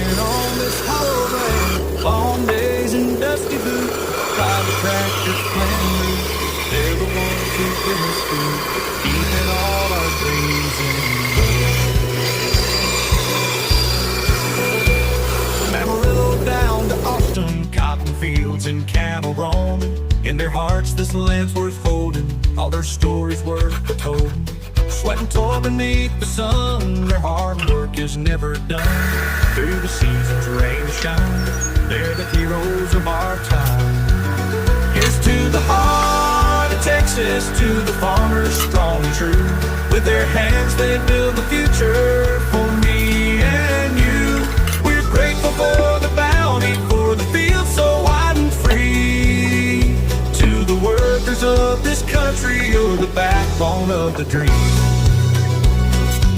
Working on this hollow land, long days and dusty boots, ride the tractors planting roots. They're the ones who bring us food, keeping all our dreams in view. Amarillo down to Austin, cotton fields and cattle roaming. In their hearts this land's worth holding, all their stories worth told. Sweat and toil beneath the sun, their hard work is never done. Through the seasons, rain and shine, they're the heroes of our time. Here's to the heart of Texas, to the farmers strong and true. With their hands they build the future for me and you. We're grateful for the bounty, for the fields so wide and free. To the workers of this country, you're the backbone of the dream.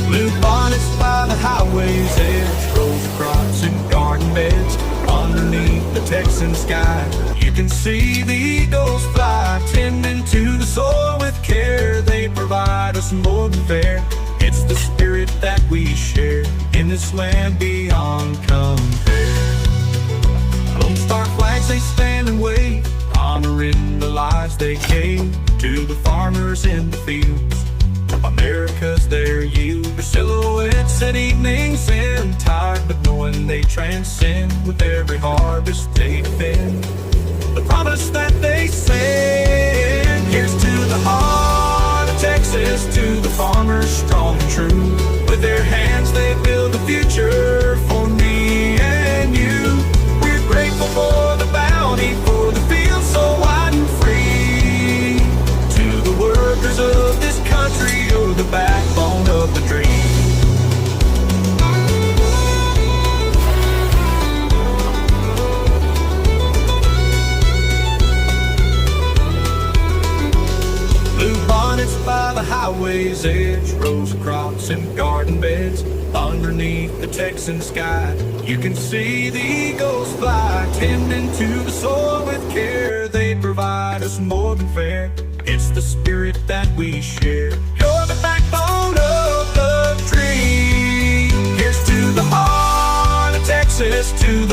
Blue bonnets by the highway's edge, rows of crops and garden beds. Underneath the Texan sky, you can see the eagles fly, tending to the soil with care. They provide us more than fair. It's the spirit that we share in this land beyond compare. Lone Star flags, they stand and wave, honoring the lives they gave to the farmers in the fields. America's their yield, their silhouettes at evenings and tide, but knowing they transcend with every harvest they defend. The promise that they send. Here's to the heart of Texas, to the farmers strong and true. With their hands they build the future for me and you. We're grateful for the bounty, for the fields so wide and free. To the workers of this country, you're the backbone of the dream. Blue bonnets by the highway's edge, rows of crops and garden beds. Underneath the Texan sky, you can see the eagles fly, tending to the soil with care. They provide us more than fair. It's the spirit that we share. You're the backbone of the dream. Here's to the heart of Texas, to